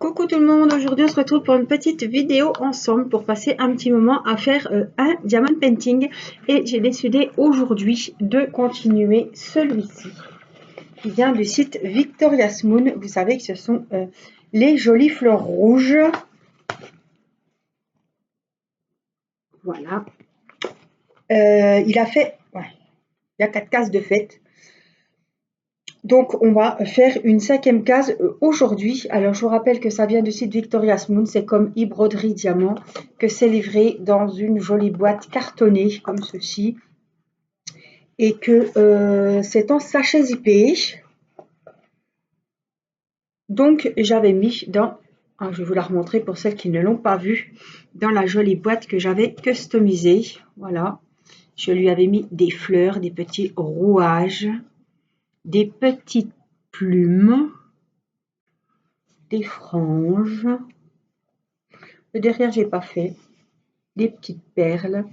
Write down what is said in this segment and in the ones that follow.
Coucou tout le monde, aujourd'hui on se retrouve pour une petite vidéo ensemble pour passer un petit moment à faire un diamond painting et j'ai décidé aujourd'hui de continuer celui-ci qui vient du site Victoria's Moon. Vous savez que ce sont les jolies fleurs rouges. Voilà. Il y a 4 cases de fête. Donc, on va faire une 5e case aujourd'hui. Alors, je vous rappelle que ça vient du site Victoria's Moon. C'est comme e-broderie diamant, que c'est livré dans une jolie boîte cartonnée comme ceci. Et que c'est en sachet zippé. Donc, j'avais mis dans, je vais vous la remontrer pour celles qui ne l'ont pas vue, dans la jolie boîte que j'avais customisée. Voilà. Je lui avais mis des fleurs, des petits rouages, des petites plumes, des franges. Le derrière, j'ai pas fait. Des petites perles.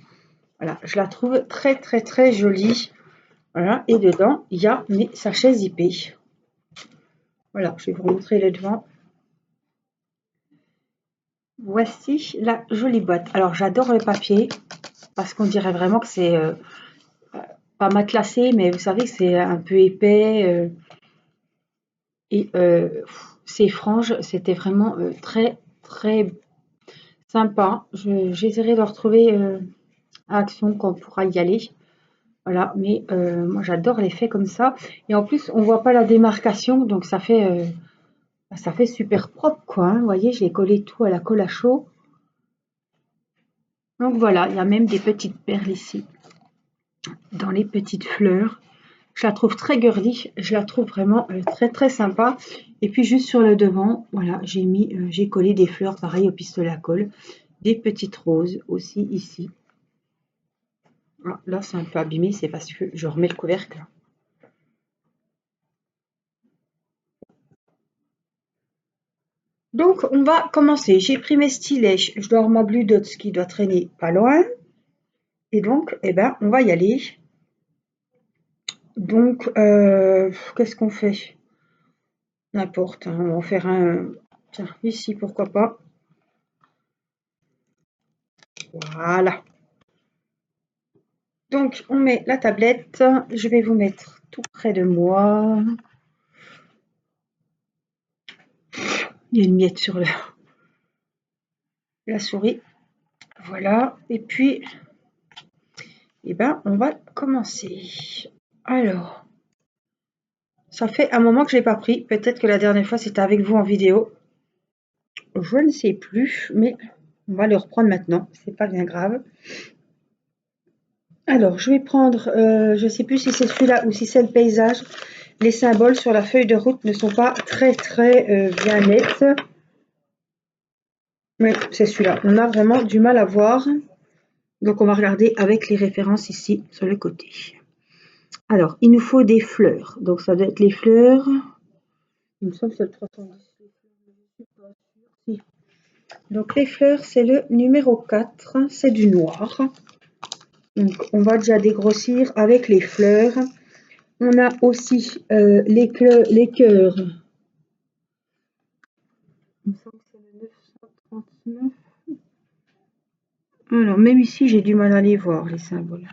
Voilà, je la trouve très très très jolie. Voilà, et dedans, il y a mes sachets zippés. Voilà, je vais vous montrer le devant. Voici la jolie boîte. Alors, j'adore le papier parce qu'on dirait vraiment que c'est pas matelassé, mais vous savez que c'est un peu épais. Et ces franges, c'était vraiment très très sympa. J'essaierai de retrouver à Action quand on pourra y aller. Voilà, mais moi j'adore l'effet comme ça. Et en plus, on voit pas la démarcation, donc ça fait super propre, quoi. Hein. Vous voyez, j'ai collé tout à la colle à chaud. Donc voilà, il y a même des petites perles ici, dans les petites fleurs. Je la trouve très girly, je la trouve vraiment très très sympa. Et puis juste sur le devant, voilà, j'ai collé des fleurs pareil au pistolet à colle, des petites roses aussi ici. Ah, là c'est un peu abîmé, c'est parce que je remets le couvercle. Donc on va commencer. J'ai pris mes stylets, je dois avoir ma Blue Dots qui doit traîner pas loin. Et donc, eh ben, on va y aller. Donc, qu'est-ce qu'on fait? N'importe, hein, on va en faire un. Tiens, ici, pourquoi pas. Voilà. Donc, on met la tablette. Je vais vous mettre tout près de moi. Il y a une miette sur la souris. Voilà. Et puis, eh ben, on va commencer. Alors, ça fait un moment que je n'ai pas pris. Peut-être que la dernière fois, c'était avec vous en vidéo. Je ne sais plus, mais on va le reprendre maintenant. C'est pas bien grave. Alors, je vais prendre, je ne sais plus si c'est celui-là ou si c'est le paysage. Les symboles sur la feuille de route ne sont pas très très bien nets. Mais c'est celui-là. On a vraiment du mal à voir. Donc, on va regarder avec les références ici sur le côté. Alors, il nous faut des fleurs. Donc, ça doit être les fleurs. Il me semble que c'est le 310. Donc, les fleurs, c'est le numéro 4. C'est du noir. Donc, on va déjà dégrossir avec les fleurs. On a aussi les cœurs. Il me semble que c'est le 939. Alors, même ici, j'ai du mal à les voir, les symboles.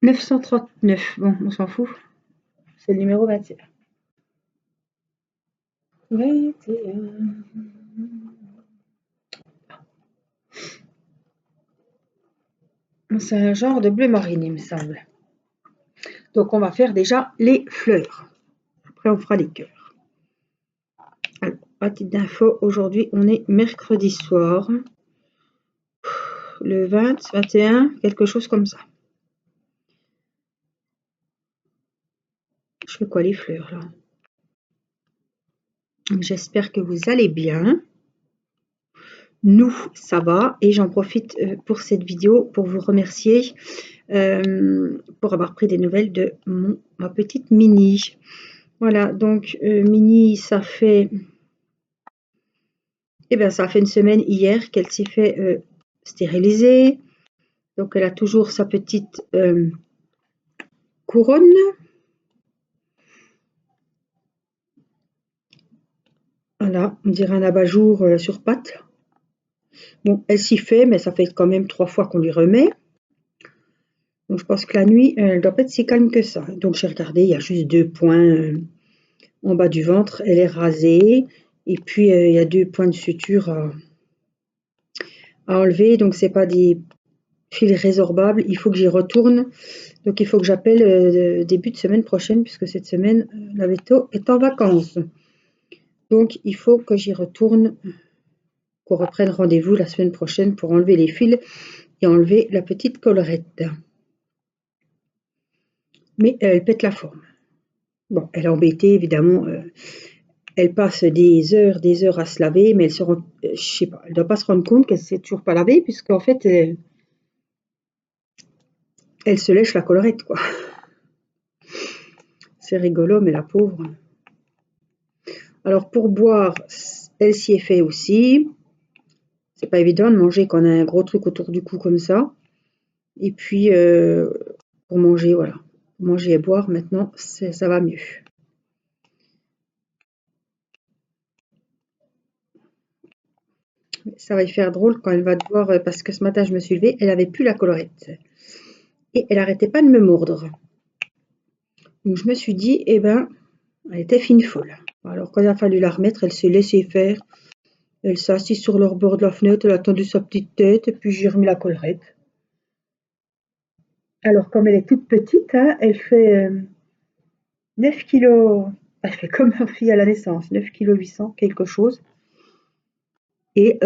939. Bon, on s'en fout. C'est le numéro 21. 21. C'est un genre de bleu marine, il me semble. Donc, on va faire déjà les fleurs. Après, on fera les cœurs. Alors, petite info, aujourd'hui, on est mercredi soir. Le 20, 21, quelque chose comme ça. Je fais quoi les fleurs, là? J'espère que vous allez bien. Nous, ça va. Et j'en profite pour cette vidéo pour vous remercier pour avoir pris des nouvelles de ma petite Mini. Voilà, donc Mini, ça fait une semaine hier qu'elle s'est fait stériliser. Donc elle a toujours sa petite couronne. Voilà, on dirait un abat-jour sur pattes. Bon, elle s'y fait, mais ça fait quand même 3 fois qu'on lui remet. Donc je pense que la nuit, elle doit pas être si calme que ça. Donc j'ai regardé, il y a juste 2 points en bas du ventre. Elle est rasée. Et puis il y a 2 points de suture à enlever. Donc c'est pas des fils résorbables. Il faut que j'y retourne. Donc il faut que j'appelle début de semaine prochaine, puisque cette semaine, la veto est en vacances. Donc il faut que j'y retourne, qu'on reprenne rendez-vous la semaine prochaine pour enlever les fils et enlever la petite collerette. Mais elle pète la forme. Bon, elle est embêtée, évidemment. Elle passe des heures à se laver, mais je sais pas, elle doit pas se rendre compte qu'elle s'est toujours pas lavée, puisqu'en fait, elle se lèche la collerette, quoi. C'est rigolo, mais la pauvre. Alors, pour boire, elle s'y est fait aussi. C'est pas évident de manger quand on a un gros truc autour du cou comme ça. Et puis, pour manger, voilà. Pour manger et boire, maintenant, ça va mieux. Ça va y faire drôle quand elle va devoir, parce que ce matin, je me suis levée, elle avait plus la collerette. Et elle arrêtait pas de me mordre. Donc, je me suis dit, eh ben, elle était fine folle. Alors, quand il a fallu la remettre, elle s'est laissée faire. Elle s'est assise sur le bord de la fenêtre, elle a tendu sa petite tête, et puis j'ai remis la collerette. Alors, comme elle est toute petite, hein, elle fait 9 kilos. Elle fait comme ma fille à la naissance, 9 kg 800, quelque chose. Et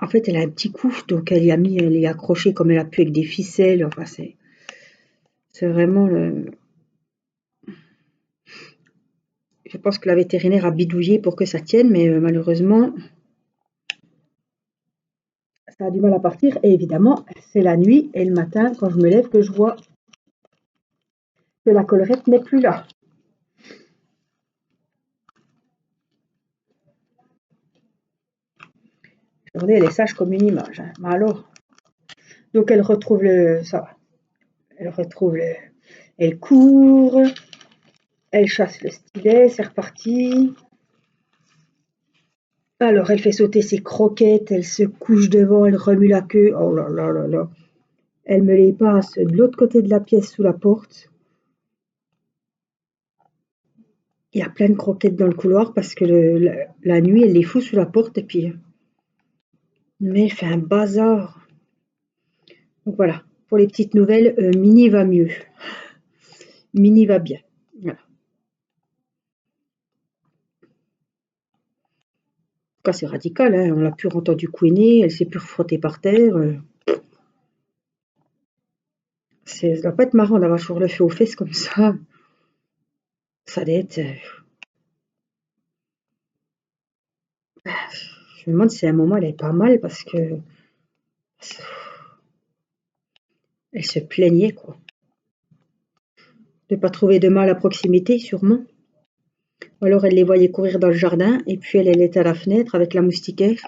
en fait, elle a un petit cou, donc elle est accrochée comme elle a pu avec des ficelles. Enfin, c'est vraiment le. Je pense que la vétérinaire a bidouillé pour que ça tienne, mais malheureusement, ça a du mal à partir. Et évidemment, c'est la nuit et le matin, quand je me lève, que je vois que la collerette n'est plus là. Regardez, elle est sage comme une image, hein. Mais alors, donc elle retrouve ça va. Elle retrouve elle court, elle chasse le stylet, c'est reparti. Alors elle fait sauter ses croquettes, elle se couche devant, elle remue la queue. Oh là là là là. Elle me les passe de l'autre côté de la pièce sous la porte. Il y a plein de croquettes dans le couloir parce que la nuit, elle les fout sous la porte et puis. Mais elle fait un bazar. Donc voilà, pour les petites nouvelles, Mini va mieux. Mini va bien. Voilà. En tout cas, c'est radical, hein. On l'a plus entendu couiner, elle s'est plus refrottée par terre. Ça doit pas être marrant d'avoir toujours le feu aux fesses comme ça. Ça doit être. Je me demande si à un moment elle est pas mal parce que elle se plaignait, quoi. De pas trouver de mâle à proximité, sûrement. Ou alors elle les voyait courir dans le jardin et puis elle était à la fenêtre avec la moustiquaire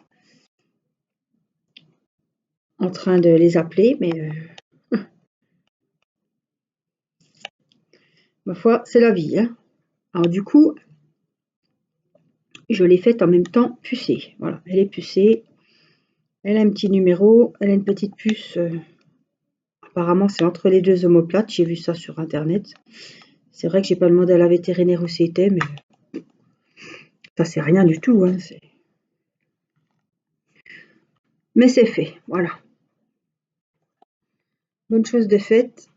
en train de les appeler, mais ma foi, c'est la vie, hein. Alors du coup, je l'ai faite en même temps pucée. Voilà, elle est pucée. Elle a un petit numéro, elle a une petite puce. Apparemment, c'est entre les deux omoplates. J'ai vu ça sur internet. C'est vrai que j'ai pas demandé à la vétérinaire où c'était, mais ça c'est rien du tout, hein. Mais c'est fait, voilà. Bonne chose de faite.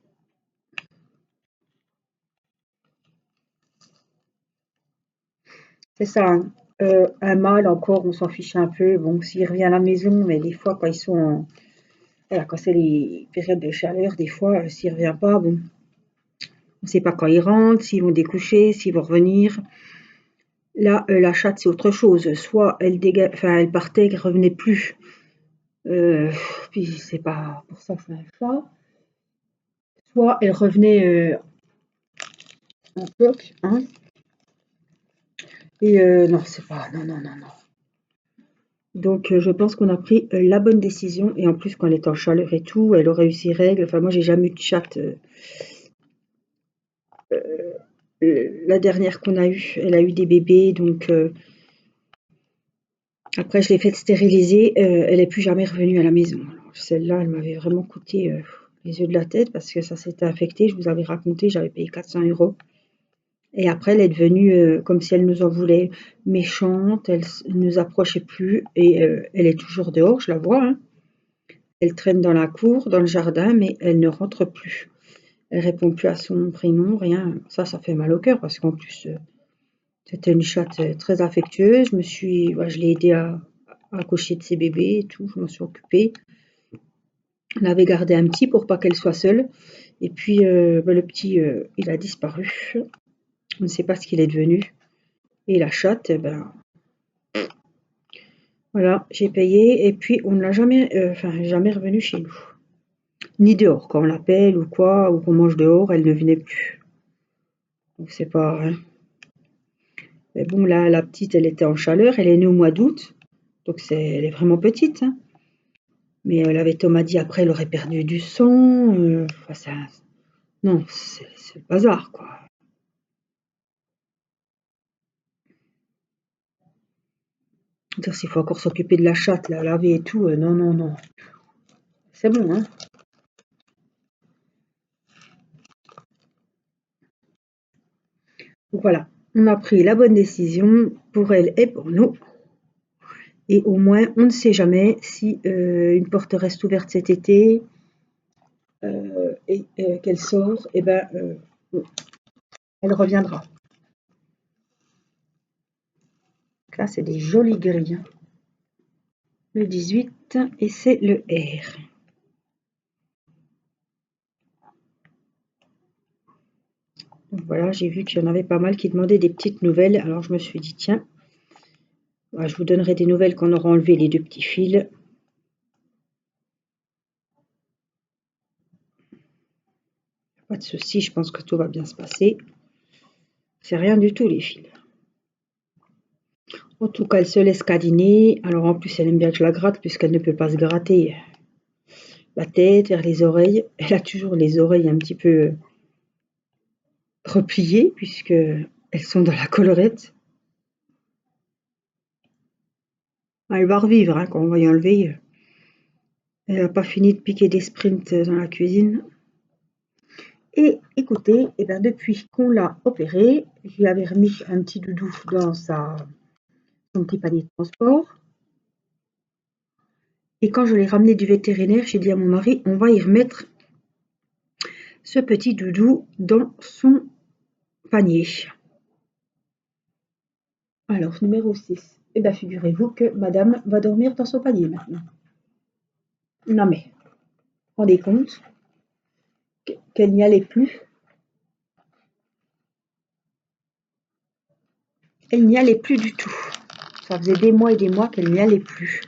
C'est ça, hein. Un mâle encore, on s'en fiche un peu. Bon, s'il revient à la maison, mais des fois quand ils sont voilà, quand c'est les périodes de chaleur, des fois, s'il revient pas, bon, on ne sait pas quand ils rentrent, s'ils vont découcher, s'ils vont revenir. Là, la chatte, c'est autre chose. Soit elle partait, elle revenait plus. Euh, Puis c'est pas pour ça que c'est un chat. Soit elle revenait en bloc, hein. Et non, c'est pas. Non, non, non, non. Donc je pense qu'on a pris la bonne décision. Et en plus, quand elle est en chaleur et tout, elle aurait eu ses règles. Enfin, moi, j'ai jamais eu de chatte la dernière qu'on a eue, elle a eu des bébés, donc après je l'ai faite stériliser, elle n'est plus jamais revenue à la maison. Alors, celle-là, elle m'avait vraiment coûté les yeux de la tête parce que ça s'était infecté, je vous avais raconté, j'avais payé 400 €. Et après, elle est devenue comme si elle nous en voulait, méchante, elle ne nous approchait plus et elle est toujours dehors, je la vois, hein. Elle traîne dans la cour, dans le jardin, mais elle ne rentre plus. Elle répond plus à son prénom, rien. Ça fait mal au cœur parce qu'en plus, c'était une chatte très affectueuse. Je l'ai aidée à accoucher de ses bébés et tout, je m'en suis occupée. On avait gardé un petit pour pas qu'elle soit seule. Et puis, le petit, il a disparu. On ne sait pas ce qu'il est devenu. Et la chatte, eh ben, voilà, j'ai payé et puis on ne l'a jamais, jamais revenue chez nous. Ni dehors, quand on l'appelle ou quoi, ou qu'on mange dehors, elle ne venait plus. Donc c'est pas, hein. Mais bon, là, la petite, elle était en chaleur, elle est née au mois d'août, donc elle est vraiment petite, hein. Mais la veto m'a dit après, elle aurait perdu du sang. Non, c'est le bazar, quoi. Dire s'il faut encore s'occuper de la chatte, la laver et tout, non, non, non. C'est bon, hein. Donc voilà, on a pris la bonne décision pour elle et pour nous. Et au moins, on ne sait jamais si une porte reste ouverte cet été et qu'elle sort, et ben, elle reviendra. Donc là, c'est des jolies grilles, hein. Le 18 et c'est le R. Donc voilà, j'ai vu qu'il y en avait pas mal qui demandaient des petites nouvelles. Alors je me suis dit, tiens, je vous donnerai des nouvelles quand on aura enlevé les deux petits fils. Pas de souci, je pense que tout va bien se passer. C'est rien du tout les fils. En tout cas, elle se laisse câliner. Alors en plus, elle aime bien que je la gratte puisqu'elle ne peut pas se gratter la tête, vers les oreilles. Elle a toujours les oreilles un petit peu repliées puisque elles sont dans la collerette. Elle va revivre, hein, quand on va y enlever. Elle n'a pas fini de piquer des sprints dans la cuisine. Et écoutez, eh ben depuis qu'on l'a opérée, je lui avais remis un petit doudou dans son petit panier de transport. Et quand je l'ai ramené du vétérinaire, j'ai dit à mon mari, on va y remettre ce petit doudou dans son panier. Alors, numéro 6. Eh bien, figurez-vous que madame va dormir dans son panier maintenant. Non mais, rendez compte qu'elle n'y allait plus. Elle n'y allait plus du tout. Ça faisait des mois et des mois qu'elle n'y allait plus.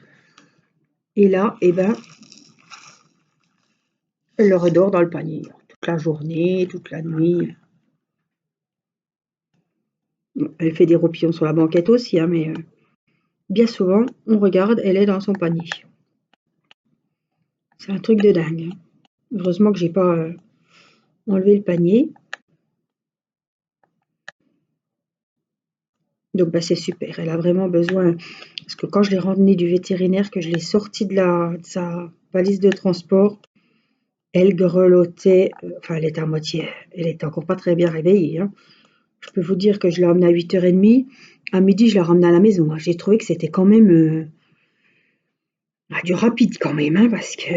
Et là, eh ben, elle le redort dans le panier. Toute la journée, toute la nuit. Elle fait des roupillons sur la banquette aussi, hein, mais bien souvent, on regarde, elle est dans son panier. C'est un truc de dingue, hein. Heureusement que j'ai pas enlevé le panier. Donc bah, c'est super. Elle a vraiment besoin. Parce que quand je l'ai ramenée du vétérinaire, que je l'ai sortie de sa valise de transport, elle grelottait. Enfin, elle était à moitié. Elle était encore pas très bien réveillée, hein. Je peux vous dire que je l'ai emmenée à 8h30. À midi, je l'ai ramenée à la maison, hein. J'ai trouvé que c'était quand même du rapide quand même, hein, parce que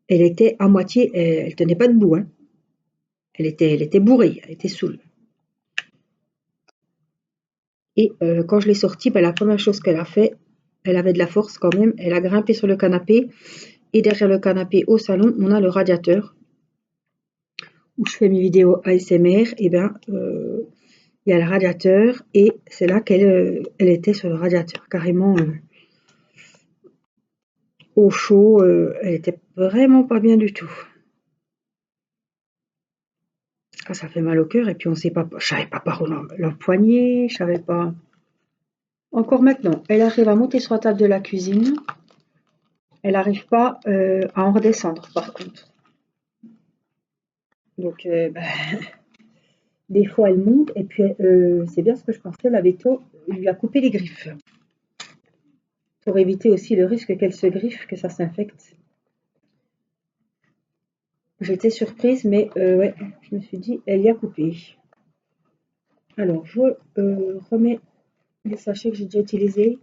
elle était à moitié. Elle tenait pas debout, hein. Elle était bourrée, elle était saoule. Et quand je l'ai sortie, bah, la première chose qu'elle a fait, elle avait de la force quand même, elle a grimpé sur le canapé. Et derrière le canapé au salon, on a le radiateur où je fais mes vidéos ASMR. Et ben, il y a le radiateur et c'est là qu'elle était sur le radiateur, carrément au chaud. Elle était vraiment pas bien du tout. Ah, ça fait mal au cœur et puis on sait pas, je savais pas par où l'empoigner, je savais pas. Encore maintenant, elle arrive à monter sur la table de la cuisine. Elle n'arrive pas à en redescendre par contre. Donc, Des fois, elle monte et puis c'est bien ce que je pensais, la veto lui a coupé les griffes. Pour éviter aussi le risque qu'elle se griffe, que ça s'infecte. J'étais surprise, mais ouais, je me suis dit, elle y a coupé. Alors, je remets les sachets que j'ai déjà utilisés.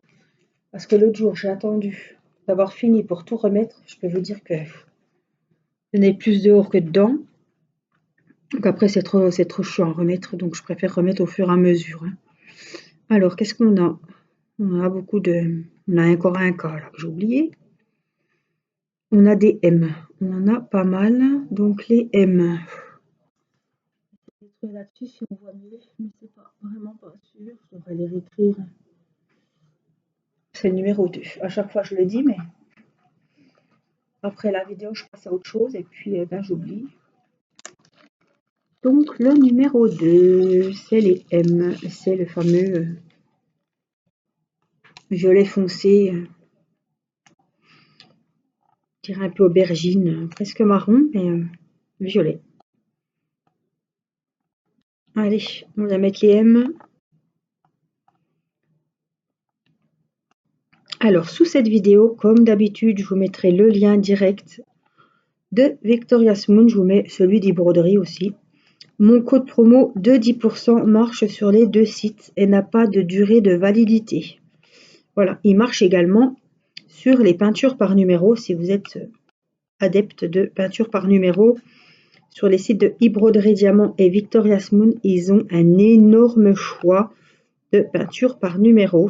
Parce que l'autre jour, j'ai attendu d'avoir fini pour tout remettre. Je peux vous dire que je n'ai plus dehors que dedans. Donc après, c'est trop chiant à remettre. Donc je préfère remettre au fur et à mesure, hein. Alors, qu'est-ce qu'on a? On a beaucoup de... On a encore un cas là que j'ai oublié. On a des M. On en a pas mal. Donc les M. Je vais trouver là-dessus si on voit mieux. Mais c'est pas vraiment pas sûr. Je devrais les réécrire. C'est le numéro 2. À chaque fois, je le dis, mais après la vidéo, je passe à autre chose et puis ben, j'oublie. Donc le numéro 2, c'est les M. C'est le fameux violet foncé. Je dirais un peu aubergine, presque marron, mais violet. Allez, on va mettre les M. Alors, sous cette vidéo, comme d'habitude, je vous mettrai le lien direct de Victoria's Moon. Je vous mets celui des broderies aussi. Mon code promo de 10% marche sur les deux sites et n'a pas de durée de validité. Voilà, il marche également sur les peintures par numéro si vous êtes adepte de peinture par numéro. Sur les sites de eBroderie Diamant et Victoria's Moon, ils ont un énorme choix de peinture par numéro.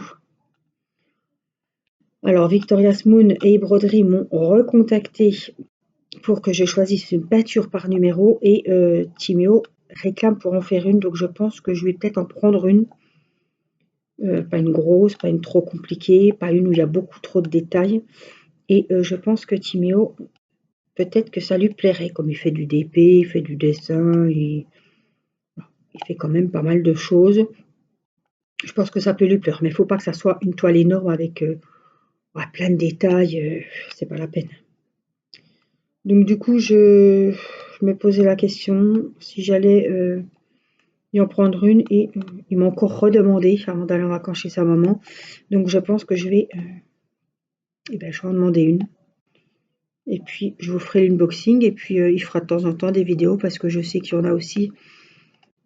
Alors Victoria's Moon et eBroderie m'ont recontacté pour que je choisisse une peinture par numéro et Timéo réclame pour en faire une, donc je pense que je vais peut-être en prendre une. Pas une grosse, pas une trop compliquée, pas une où il y a beaucoup trop de détails. Et je pense que Timéo, peut-être que ça lui plairait, comme il fait du DP, il fait du dessin, il fait quand même pas mal de choses. Je pense que ça peut lui plaire, mais il ne faut pas que ça soit une toile énorme avec plein de détails, c'est pas la peine. Donc du coup, je me posais la question si j'allais y en prendre une et il m'a encore redemandé avant d'aller en vacances chez sa maman. Donc je pense que je vais en demander une. Et puis je vous ferai l'unboxing et puis il fera de temps en temps des vidéos parce que je sais qu'il y en a aussi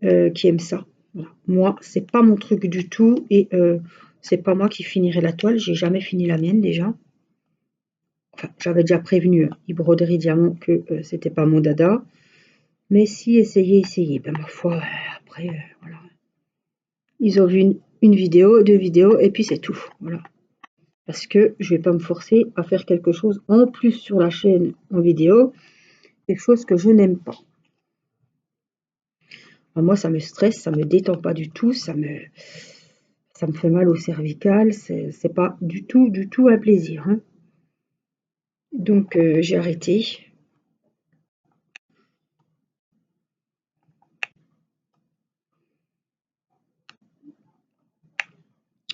qui aiment ça. Voilà. Moi, c'est pas mon truc du tout et c'est pas moi qui finirai la toile. J'ai jamais fini la mienne déjà. Enfin, j'avais déjà prévenu eBroderie Diamant que c'était pas mon dada. Mais si, essayez. Ben ma foi, après, voilà. Ils ont vu une vidéo, deux vidéos et puis c'est tout. Voilà. Parce que je vais pas me forcer à faire quelque chose en plus sur la chaîne en vidéo. Quelque chose que je n'aime pas. Alors moi, ça me stresse, ça me détend pas du tout, ça me fait mal au cervical, c'est pas du tout un plaisir, hein. Donc j'ai arrêté.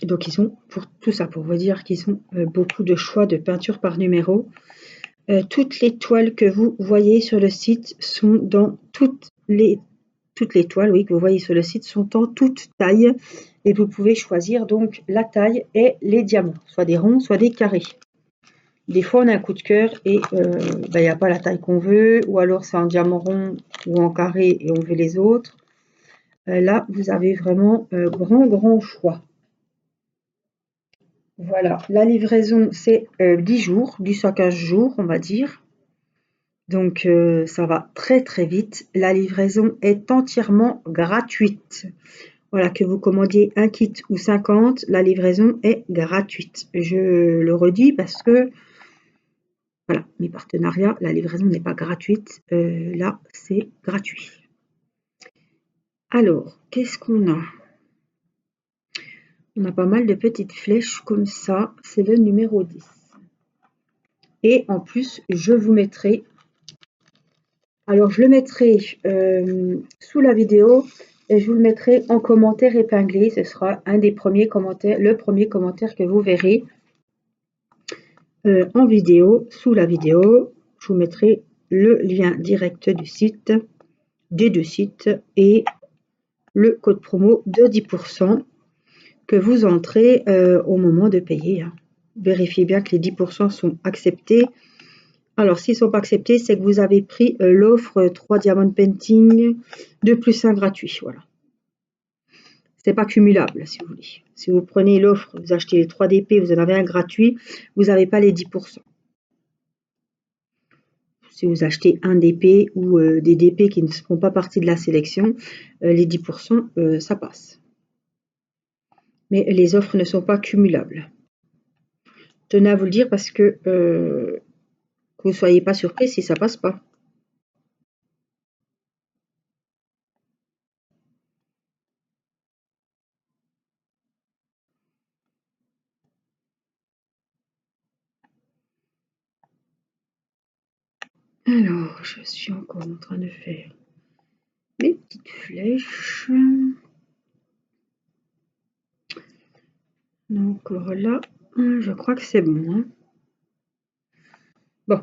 Donc ils ont, pour tout ça, pour vous dire qu'ils ont beaucoup de choix de peinture par numéro. Toutes les toiles que vous voyez sur le site sont dans toutes les toiles, oui, que vous voyez sur le site sont en toute taille. Et vous pouvez choisir donc la taille et les diamants, soit des ronds, soit des carrés. Des fois, on a un coup de cœur et il n'y a pas la taille qu'on veut, ou alors c'est en diamant rond ou en carré et on veut les autres. Là, vous avez vraiment grand choix. Voilà, la livraison, c'est 10 jours, 10 à 15 jours, on va dire. Donc, ça va très vite. La livraison est entièrement gratuite. Voilà, que vous commandiez un kit ou 50, la livraison est gratuite. Je le redis parce que voilà, mes partenariats, la livraison n'est pas gratuite. Là, c'est gratuit. Alors, qu'est-ce qu'on a? On a pas mal de petites flèches comme ça. C'est le numéro 10. Et en plus, je vous mettrai... Alors, je le mettrai sous la vidéo et je vous le mettrai en commentaire épinglé. Ce sera un des premiers commentaires, le premier commentaire que vous verrez en vidéo. Sous la vidéo, je vous mettrai le lien direct du site, des deux sites et le code promo de 10% que vous entrez au moment de payer. Vérifiez bien que les 10% sont acceptés. Alors, s'ils ne sont pas acceptés, c'est que vous avez pris l'offre 3 Diamond Painting 2 plus 1 gratuit. Voilà. C'est pas cumulable, si vous voulez. Si vous prenez l'offre, vous achetez les 3 DP, vous en avez un gratuit, vous n'avez pas les 10%. Si vous achetez un DP ou des DP qui ne font pas partie de la sélection, les 10%, ça passe. Mais les offres ne sont pas cumulables. Je tenais à vous le dire parce que vous ne soyez pas surpris si ça passe pas. Alors, je suis encore en train de faire mes petites flèches. Donc là, je crois que c'est bon. Hein. Bon,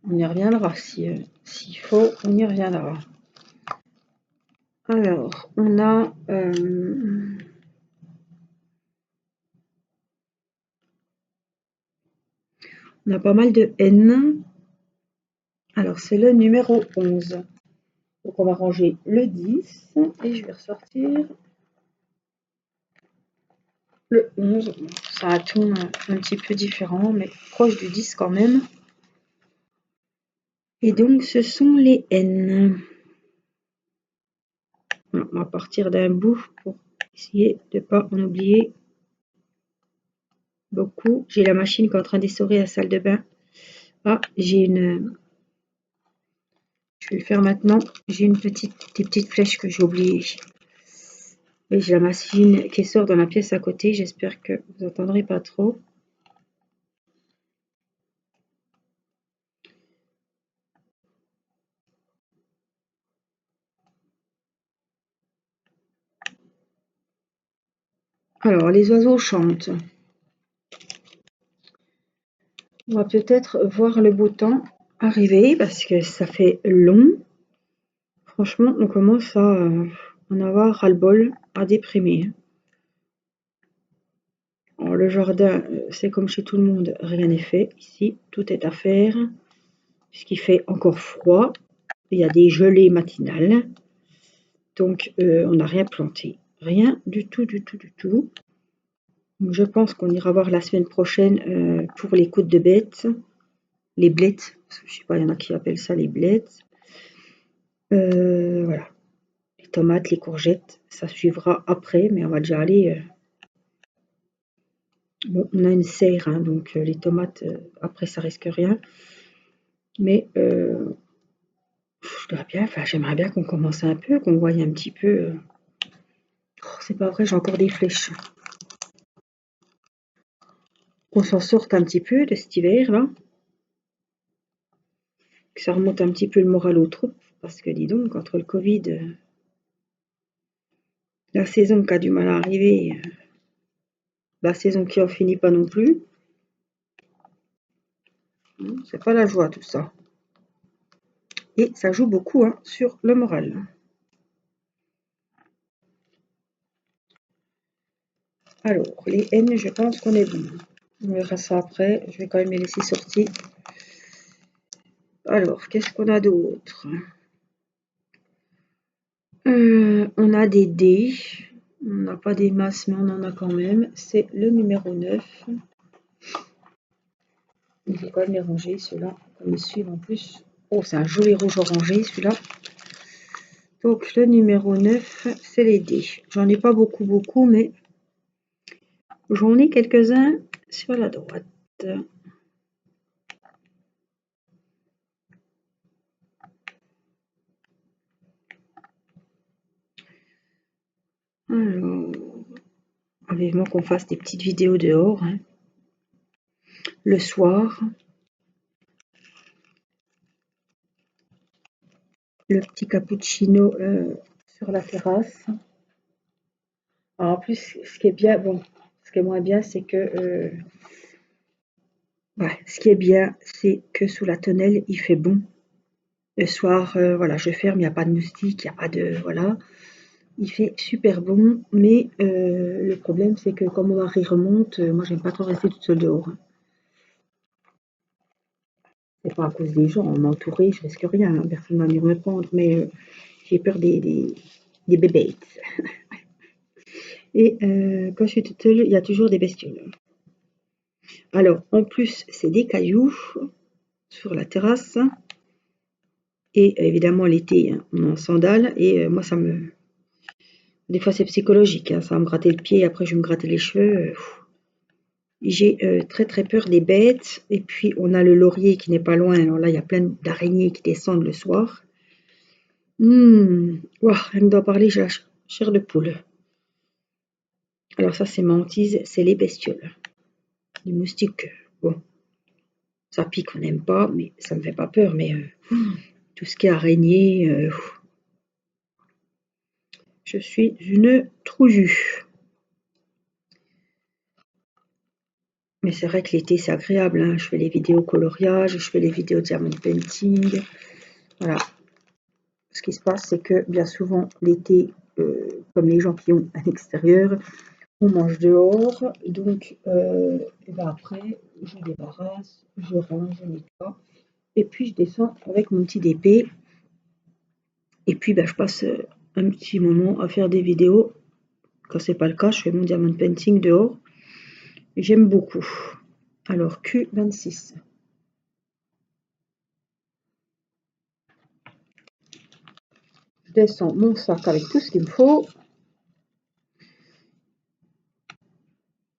on y reviendra. S'il faut, on y reviendra. Alors, on a pas mal de N. Alors, c'est le numéro 11. Donc, on va ranger le 10 et je vais ressortir le 11. Ça a un ton un petit peu différent, mais proche du 10 quand même. Et donc, ce sont les N. On va partir d'un bout pour essayer de ne pas en oublier beaucoup. J'ai la machine qui est en train d'essorer la salle de bain. Ah, j'ai une... Je vais le faire maintenant. J'ai des petites flèches que j'ai oubliées. Et j'ai la machine qui sort dans la pièce à côté. J'espère que vous n'entendrez pas trop. Alors, les oiseaux chantent. On va peut-être voir le beau temps arriver parce que ça fait long. Franchement, on commence à en avoir ras-le-bol, à déprimer. Alors, le jardin, c'est comme chez tout le monde, rien n'est fait. Ici, tout est à faire, puisqu'il fait encore froid. Il y a des gelées matinales. Donc, on n'a rien planté. Rien du tout, du tout, du tout. Donc, je pense qu'on ira voir la semaine prochaine pour les côtes de bêtes. Les blettes. Je sais pas, il y en a qui appellent ça les blettes. Voilà. Les tomates, les courgettes, ça suivra après, mais on va déjà aller... Bon, on a une serre, hein, donc les tomates, après, ça risque rien. Mais j'aimerais bien qu'on commence un peu, qu'on voie un petit peu. Oh, c'est pas vrai, j'ai encore des flèches. Qu'on s'en sorte un petit peu de cet hiver là. Que ça remonte un petit peu le moral aux troupes. Parce que dis donc, entre le Covid, la saison qui a du mal à arriver, la saison qui en finit pas non plus. C'est pas la joie tout ça. Et ça joue beaucoup hein, sur le moral. Alors, les N, je pense qu'on est bon. On verra ça après. Je vais quand même les laisser sortir. Alors, qu'est-ce qu'on a d'autre? On a des dés. On n'a pas des masses, mais on en a quand même. C'est le numéro 9. Il faut quand même les ranger, ceux-là. Comme ils suivent en plus. Oh, c'est un joli rouge orangé, celui-là. Donc, le numéro 9, c'est les dés. J'en ai pas beaucoup, mais j'en ai quelques-uns sur la droite. Alors, vivement qu'on fasse des petites vidéos dehors. Hein. Le soir. Le petit cappuccino sur la terrasse. Alors, en plus, ce qui est bien, bon, ce qui est moins bien, c'est que ce qui est bien, c'est que sous la tonnelle, il fait bon. Le soir, voilà, je ferme, il n'y a pas de moustiques, il n'y a pas de voilà. Il fait super bon, mais le problème c'est que quand mon mari remonte, moi j'aime pas trop rester toute seule dehors, hein. C'est pas à cause des gens, m'entourer, je risque rien, hein, personne va venir me prendre, mais j'ai peur des bébés. Et quand je suis toute seule, il y a toujours des bestioles. Alors, en plus, c'est des cailloux sur la terrasse. Et évidemment, l'été, hein, on est en sandales. Et moi, des fois, c'est psychologique, hein, ça va me gratter le pied. Après, je vais me gratter les cheveux. J'ai très très peur des bêtes. Et puis, on a le laurier qui n'est pas loin. Alors là, il y a plein d'araignées qui descendent le soir. Ouah, rien que d'en parler, j'ai la chair de poule. Alors ça, c'est ma hantise, c'est les bestioles. Les moustiques, bon, ça pique, on n'aime pas, mais ça me fait pas peur. Mais tout ce qui est araignée, je suis une trouillue. Mais c'est vrai que l'été, c'est agréable, hein. Je fais les vidéos coloriage, je fais les vidéos diamond painting. Voilà. Ce qui se passe, c'est que bien souvent, l'été, comme les gens qui ont à l'extérieur, on mange dehors. Donc, et ben après, je débarrasse, je range, je nettoie. Et puis, je descends avec mon petit DP. Et puis, ben, je passe un petit moment à faire des vidéos. Quand c'est pas le cas, je fais mon diamond painting dehors. J'aime beaucoup. Alors, Q26. Je descends mon sac avec tout ce qu'il me faut.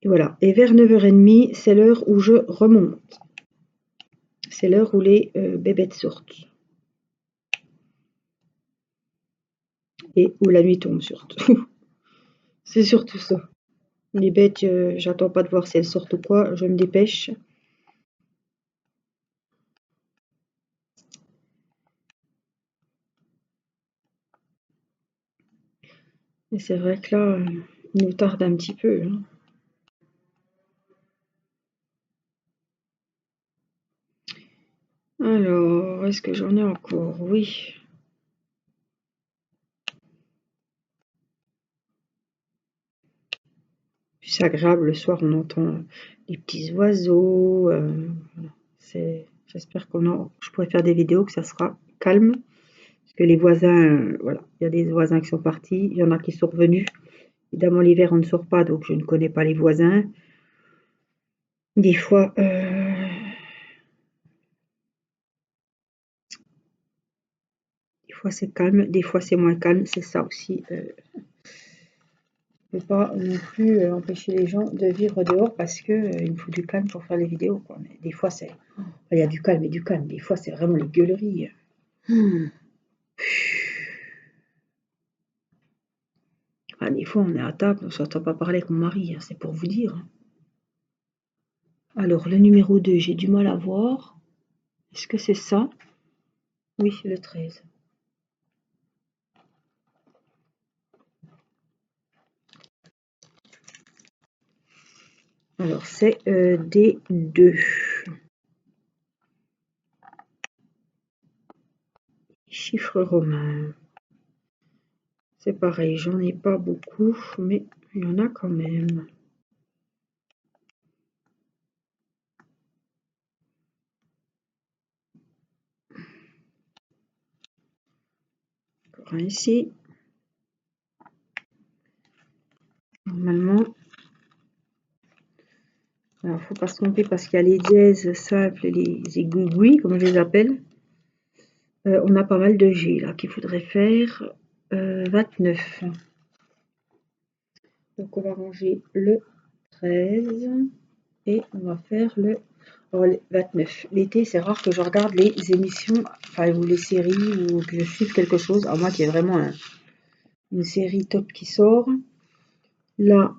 Et voilà. Et vers 9h30, c'est l'heure où je remonte. C'est l'heure où les bébêtes sortent. Et où la nuit tombe surtout. C'est surtout ça. Les bêtes, j'attends pas de voir si elles sortent ou quoi. Je me dépêche. Et c'est vrai que là, il nous tarde un petit peu, hein. Alors, est-ce que j'en ai encore? Oui. C'est agréable, le soir, on entend les petits oiseaux. J'espère je pourrai faire des vidéos, que ça sera calme. Parce que les voisins, voilà, il y a des voisins qui sont partis, il y en a qui sont revenus. Évidemment, l'hiver, on ne sort pas, donc je ne connais pas les voisins. Des fois, c'est calme, des fois c'est moins calme, c'est ça aussi. Je ne peux pas non plus empêcher les gens de vivre dehors parce que il me faut du calme pour faire les vidéos, quoi. Mais des fois, il y a du calme et du calme. Des fois, c'est vraiment les gueuleries. Ah, des fois, on est à table, on ne s'entend pas parler avec mon mari, hein, c'est pour vous dire, hein. Alors, le numéro 2, j'ai du mal à voir. Est-ce que c'est ça? Oui, le 13. Alors, c'est des 2. Chiffres romains. C'est pareil, j'en ai pas beaucoup, mais il y en a quand même. Encore un ici. Normalement. Alors, faut pas se tromper parce qu'il y a les dièses simples et les aiguilles, comme je les appelle. On a pas mal de G là qu'il faudrait faire. 29. Donc, on va ranger le 13 et on va faire le 29. L'été, c'est rare que je regarde les émissions, enfin, ou les séries, ou que je suive quelque chose, à moins qu'il y ait vraiment une série top qui sort. Là,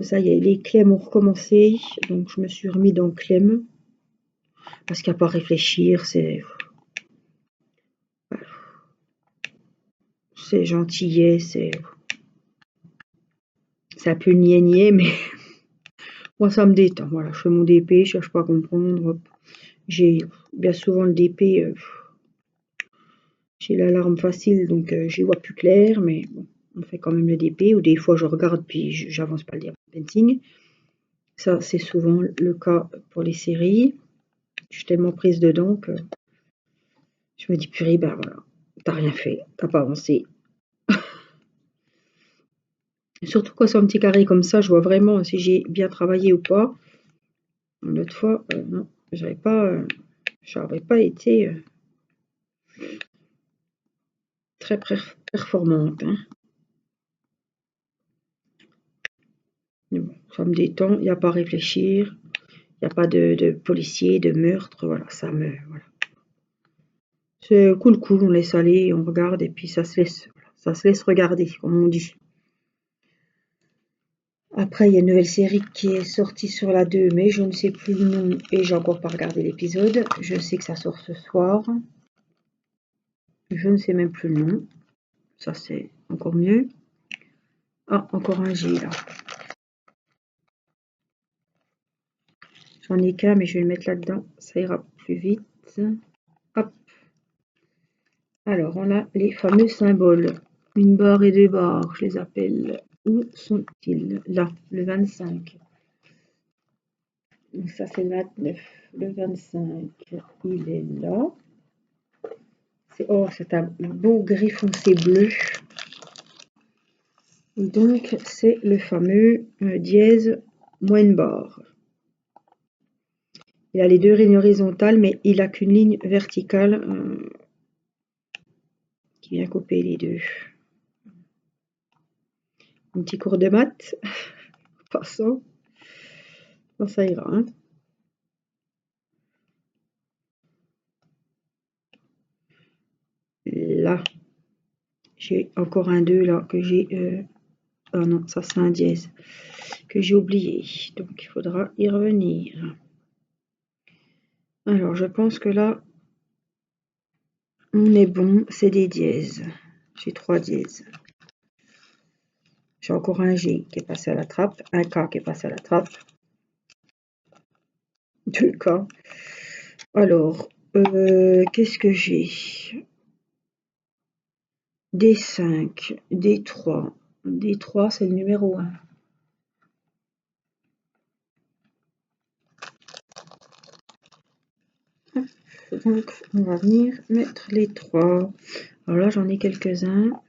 ça y est, les Clem ont recommencé, donc je me suis remis dans Clem, parce qu'il n'y a pas à réfléchir, c'est gentillet, c'est un peu niais, mais moi ça me détend. Voilà, je fais mon DP, je cherche pas à comprendre. J'ai bien souvent le DP, j'ai l'alarme facile, donc j'y vois plus clair, mais bon. on fait quand même le DP, ou des fois je regarde puis j'avance pas le diamond painting. Ça, c'est souvent le cas pour les séries. Je suis tellement prise dedans que je me dis, purée, ben voilà, t'as rien fait, t'as pas avancé. Surtout quand c'est un petit carré comme ça, je vois vraiment si j'ai bien travaillé ou pas. L'autre fois, non, j'avais pas été très performante. Hein. Mais bon, ça me détend, il n'y a pas à réfléchir, il n'y a pas de policier, de meurtre, voilà, voilà. C'est cool, on laisse aller, on regarde et puis ça se laisse regarder, comme on dit. Après, il y a une nouvelle série qui est sortie sur la 2, mais je ne sais plus le nom et j'ai encore pas regardé l'épisode. Je sais que ça sort ce soir. Je ne sais même plus le nom. Ça, c'est encore mieux. Ah, encore un G là. J'en ai qu'un, mais je vais le mettre là-dedans. Ça ira plus vite. Hop. Alors, on a les fameux symboles. Une barre et deux barres, je les appelle. Où sont-ils? Là, le 25. Donc ça, c'est le 29. Le 25, il est là. Oh, c'est un beau gris foncé bleu. Et donc, c'est le fameux dièse moins une barre. Il a les deux lignes horizontales, mais il n'a qu'une ligne verticale qui vient couper les deux. Un petit cours de maths. Passons. Bon, ça ira. Hein. Là, j'ai encore un 2 là que j'ai. Ah non, ça c'est un dièse que j'ai oublié. Donc, il faudra y revenir. Alors, je pense que là, on est bon. C'est des dièses. J'ai 3 dièses. J'ai encore un G qui est passé à la trappe, un K qui est passé à la trappe, 2 K. Alors, qu'est-ce que j'ai? D5, D3. D3, c'est le numéro 1. Donc, on va venir mettre les 3. Alors là, j'en ai quelques-uns.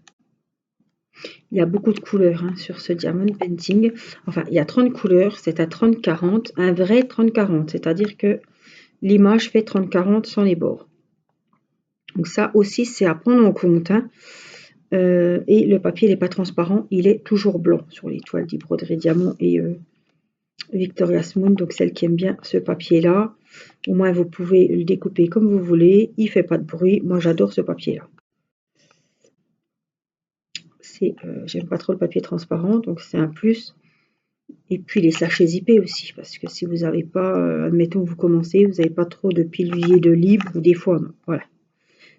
Il y a beaucoup de couleurs hein, sur ce diamond painting. Enfin, il y a 30 couleurs, c'est un 30-40, un vrai 30-40, c'est-à-dire que l'image fait 30-40 sans les bords. Donc ça aussi, c'est à prendre en compte. Hein. Et le papier n'est pas transparent, il est toujours blanc sur les toiles dit broderie diamant et Victoria's Moon, donc celle qui aime bien ce papier-là. Au moins, vous pouvez le découper comme vous voulez, il ne fait pas de bruit. Moi, j'adore ce papier-là. J'aime pas trop le papier transparent, donc c'est un plus. Et puis les sachets zippés aussi, parce que si vous n'avez pas, admettons que vous commencez, vous n'avez pas trop de piliers de libre, ou des fois, non, voilà.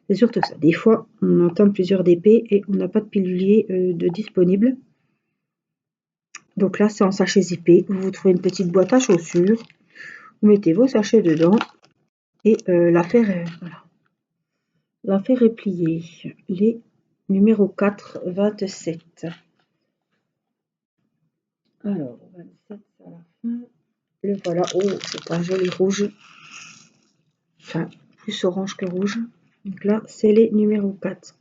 C'est surtout ça. Des fois, on entame plusieurs DP et on n'a pas de pilier de disponible. Donc là, c'est en sachet zippé. Vous trouvez une petite boîte à chaussures. Vous mettez vos sachets dedans et l'affaire est pliée. Les numéro 4, 27. Alors, 27 à la fin. Le voilà. Oh, c'est un joli rouge. Enfin, plus orange que rouge. Donc là, c'est les numéros 4.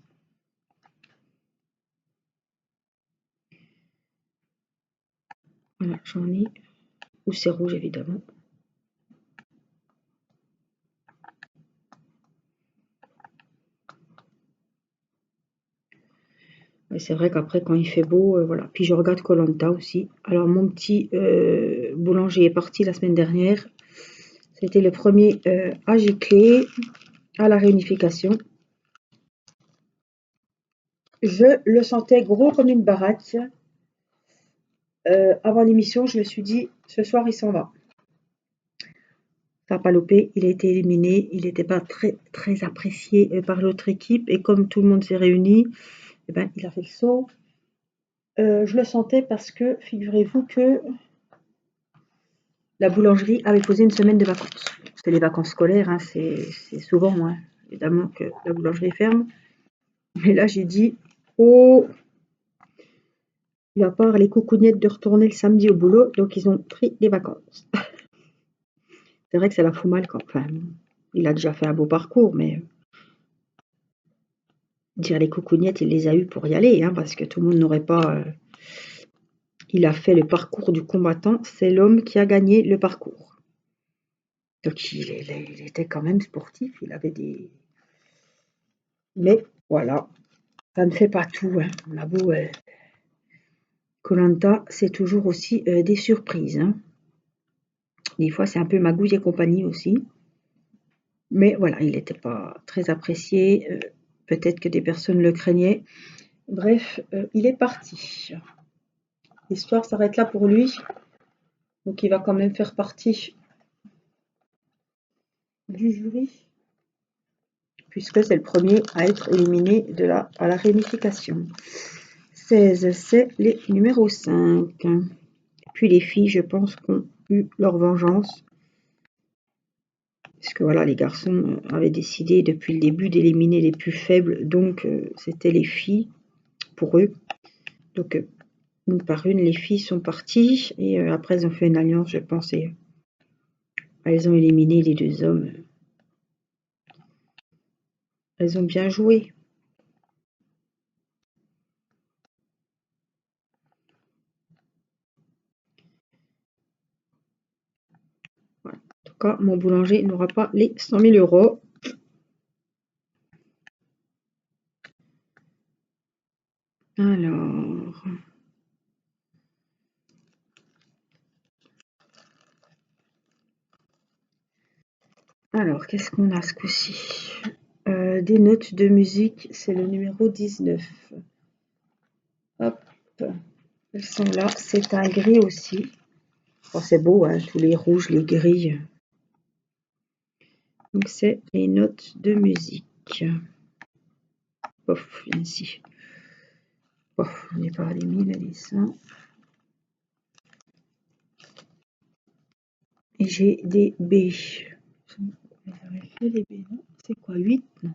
Voilà, j'en ai. Ou c'est rouge, évidemment. Mais c'est vrai qu'après, quand il fait beau, voilà. Puis je regarde koh aussi. Alors, mon petit boulanger est parti la semaine dernière. C'était le premier à gicler, à la réunification. Je le sentais gros comme une baraque. Avant l'émission, je me suis dit, ce soir, il s'en va. Ça n'a pas loupé, il a été éliminé. Il n'était pas très, très apprécié par l'autre équipe. Et comme tout le monde s'est réuni, eh ben, il a fait le saut. Je le sentais parce que, figurez-vous que la boulangerie avait posé une semaine de vacances. C'est les vacances scolaires, hein, c'est souvent, hein, évidemment, que la boulangerie ferme. Mais là, j'ai dit, oh, Il va pas avoir les coucougnettes de retourner le samedi au boulot, donc ils ont pris des vacances. C'est vrai que ça la fout mal quand même. Il a déjà fait un beau parcours, mais dire les coucougnettes, il les a eues pour y aller, hein, parce que tout le monde n'aurait pas. Il a fait le parcours du combattant, c'est l'homme qui a gagné le parcours. Donc il était quand même sportif, il avait des. Mais voilà, ça ne fait pas tout, hein. On a beau. Koh Lanta, c'est toujours aussi des surprises, hein. Des fois, c'est un peu Magouille et compagnie aussi. Mais voilà, il n'était pas très apprécié. Peut-être que des personnes le craignaient. Bref, il est parti. L'histoire s'arrête là pour lui. Donc il va quand même faire partie du jury, puisque c'est le premier à être éliminé à la réunification. 16, c'est les numéros 5. Et puis les filles, je pense, ont eu leur vengeance. Puisque voilà, les garçons avaient décidé depuis le début d'éliminer les plus faibles, donc c'était les filles pour eux. Donc une par une, les filles sont parties et après elles ont fait une alliance, je pense, et elles ont éliminé les deux hommes. Elles ont bien joué. Voilà. En tout cas, mon boulanger n'aura pas les 100 000 euros. Alors, qu'est-ce qu'on a ce coup-ci? Des notes de musique, c'est le numéro 19. Hop, elles sont là. C'est un gris aussi. Oh, c'est beau, hein, tous les rouges, les gris. Donc, c'est les notes de musique. Pof, viens ici. Pof, on n'est pas à les 1000, les 100. Et j'ai des B. Les B, non? C'est quoi, 8? Non.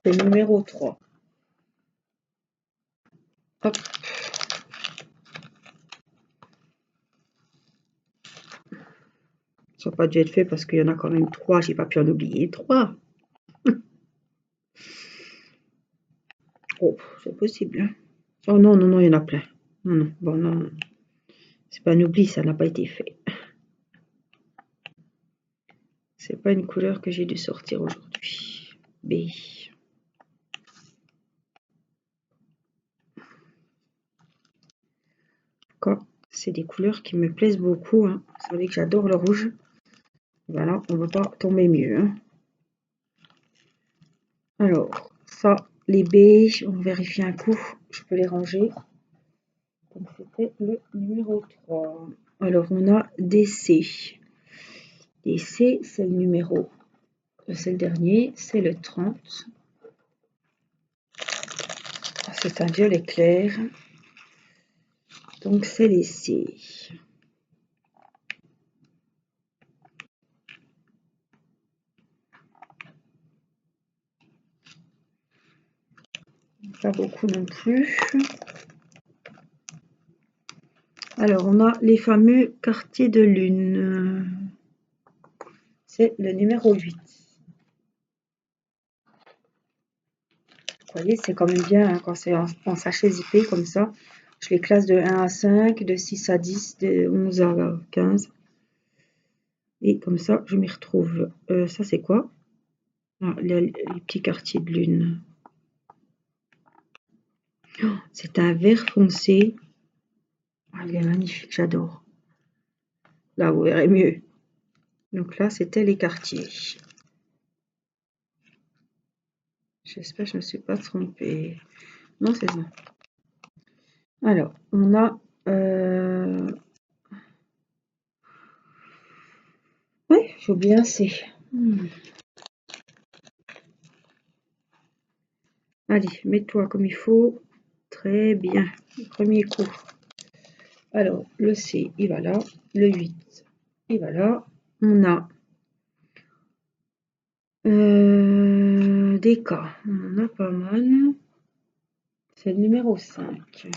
C'est le numéro 3. Hop. Ça n'a pas dû être fait parce qu'il y en a quand même 3. J'ai pas pu en oublier 3. Oh, c'est possible, hein. Oh non, non, non, il y en a plein. Non, non, bon, non, non. C'est pas un oubli, ça n'a pas été fait. C'est pas une couleur que j'ai dû sortir aujourd'hui. B. C'est des couleurs qui me plaisent beaucoup, hein. Vous savez que j'adore le rouge. Voilà, on ne va pas tomber mieux, hein. Alors, ça, les beiges, on vérifie un coup. Je peux les ranger. Donc, c'était le numéro 3. Alors, on a des C. Des C, c'est le numéro. C'est le dernier, c'est le 30. C'est un violet clair. Donc, c'est les C. Pas beaucoup non plus. Alors, on a les fameux quartiers de lune. C'est le numéro 8. Vous voyez, c'est quand même bien, hein, quand c'est en sachet zippé comme ça. Je les classe de 1 à 5, de 6 à 10, de 11 à 15. Et comme ça, je m'y retrouve. Ça, c'est quoi? Les petits quartiers de lune. Oh, c'est un vert foncé. Ah, il est magnifique, j'adore. Là, vous verrez mieux. Donc là, c'était les quartiers. J'espère que je ne me suis pas trompée. Non, c'est ça. Alors, on a... Oui, j'ai oublié un C. Allez, mets-toi comme il faut. Très bien. Premier coup. Alors, le C, il va là. Le 8, il va là. On a Des cas, on en a pas mal. C'est le numéro 5.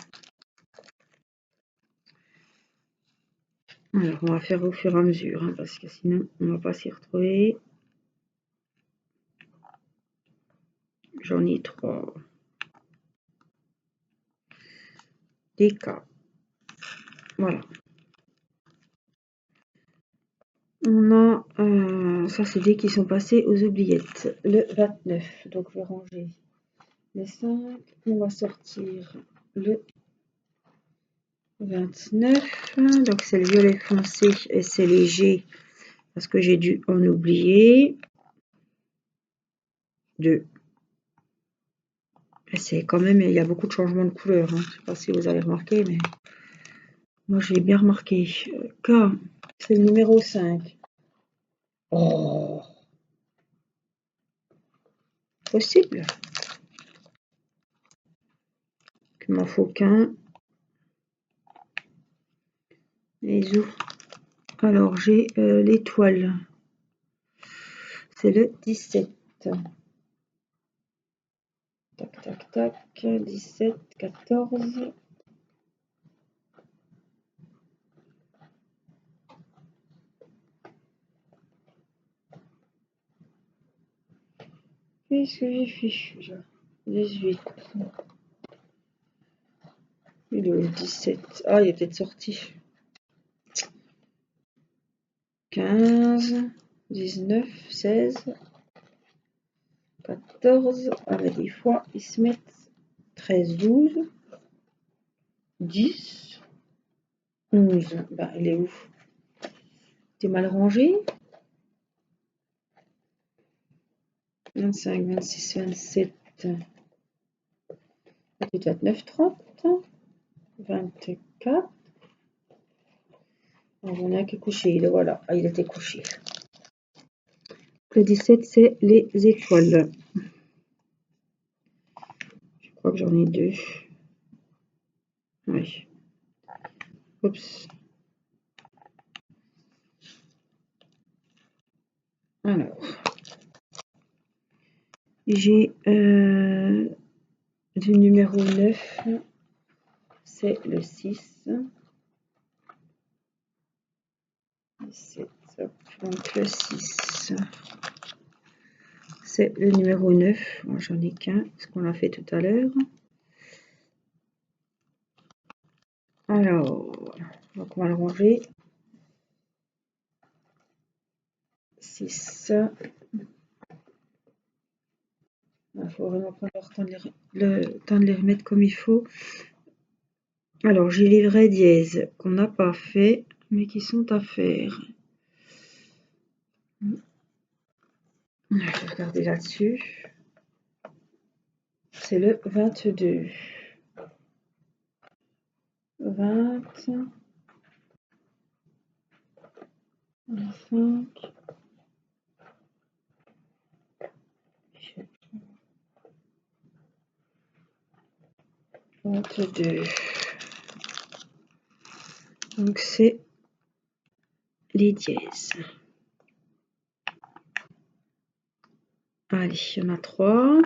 Alors, on va faire au fur et à mesure, hein, parce que sinon, on va pas s'y retrouver. J'en ai 3. Des cas. Voilà. On a, ça c'est des qui sont passés aux oubliettes. Le 29, donc je vais ranger les 5. On va sortir le 29, donc c'est le violet foncé et c'est léger parce que j'ai dû en oublier 2. Et c'est quand même, il y a beaucoup de changements de couleur, hein. Je ne sais pas si vous avez remarqué, mais moi j'ai bien remarqué. K, c'est le numéro 5. Oh, possible qu'il m'en faut qu'un. Les os. Alors j'ai l'étoile. C'est le 17. Tac, tac, tac. 17, 14. Qu'est-ce que j'ai fichu là? 18. Il est où le 17? Ah, il est peut-être sorti. 15, 19, 16, 14. Ah, mais des fois, ils se mettent 13, 12, 10, 11. Bah, il est où? T'es mal rangé? 25, 26, 27, 28, 29, 30, 24. J'en ai un qui est couché, le voilà. Ah, il était couché. Le 17, c'est les étoiles. Je crois que j'en ai 2. Oui. Oups. Alors. J'ai du numéro 9. C'est le 6. 17. Donc le 6. C'est le numéro 9. Moi, j'en ai qu'un, ce qu'on a fait tout à l'heure. Alors, donc on va le ranger. 6. Il faut vraiment prendre le temps de les remettre comme il faut. Alors, j'ai les vrais dièses qu'on n'a pas fait, mais qui sont à faire. Je vais regarder là-dessus. C'est le 22. 20. 25. 22. Donc c'est les dièses. Allez, il y en a 3.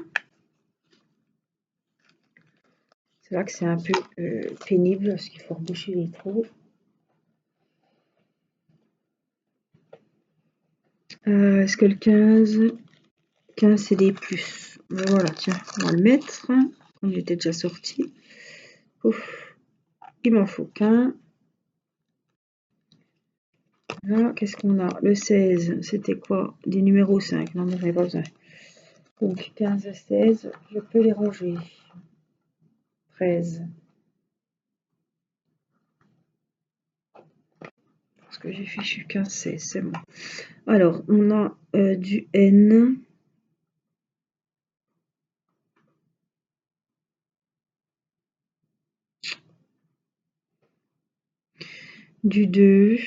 C'est là que c'est un peu pénible parce qu'il faut reboucher les trous. Est-ce que le 15, c'est des plus? Voilà, tiens, on va le mettre. Comme il était déjà sorti. Ouf, il m'en faut qu'un. Là, qu'est-ce qu'on a? Le 16, c'était quoi? Des numéros 5. Non, mais j'en ai pas besoin. Donc 15 et 16, je peux les ranger. 13. Parce que j'ai fichu 15, 16, c'est bon. Alors, on a du N. Du 2.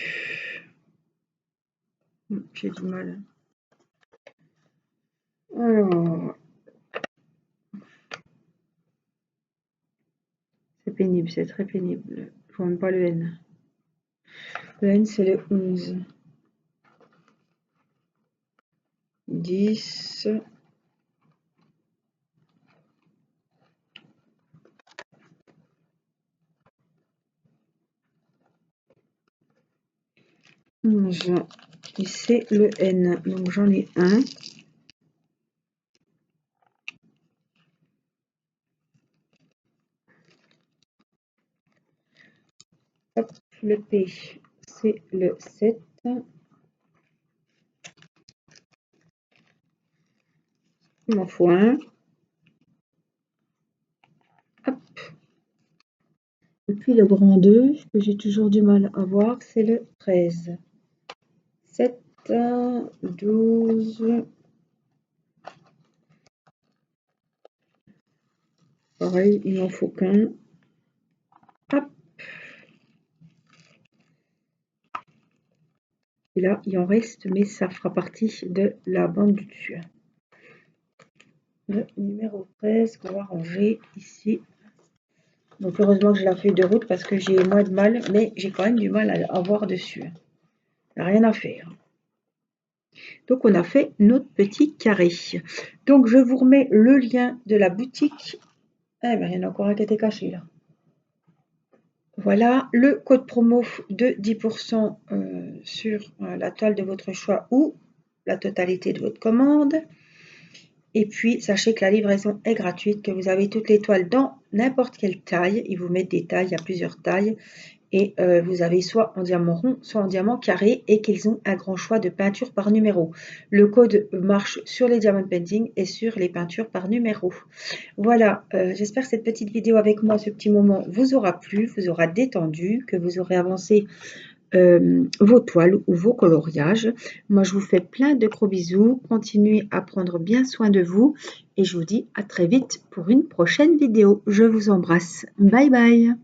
J'ai du mal. Alors, c'est pénible, c'est très pénible. Je vois même pas le N. Le N, c'est le 11. 10, 11. Et c'est le N. Donc j'en ai un. Hop, le P, c'est le 7. Il m'en faut un. Hop. Et puis le grand 2, que j'ai toujours du mal à voir, c'est le 13. 7, 12. Pareil, il n'en faut qu'un. Hop. Et là, il en reste, mais ça fera partie de la bande du dessus. Le numéro 13 qu'on va ranger ici. Donc heureusement que j'ai la feuille de route parce que j'ai moins de mal, mais j'ai quand même du mal à voir dessus. Rien à faire. Donc on a fait notre petit carré. Donc je vous remets le lien de la boutique. Eh bien, il y en a encore un qui était caché là. Voilà, le code promo de 10% sur la toile de votre choix ou la totalité de votre commande. Et puis, sachez que la livraison est gratuite, que vous avez toutes les toiles dans n'importe quelle taille. Ils vous mettent des tailles, il y a plusieurs tailles. Et vous avez soit en diamant rond, soit en diamant carré, et qu'ils ont un grand choix de peintures par numéro. Le code marche sur les diamond painting et sur les peintures par numéro. Voilà, j'espère que cette petite vidéo avec moi, ce petit moment, vous aura plu, vous aura détendu, que vous aurez avancé vos toiles ou vos coloriages. Moi, je vous fais plein de gros bisous. Continuez à prendre bien soin de vous et je vous dis à très vite pour une prochaine vidéo. Je vous embrasse. Bye bye.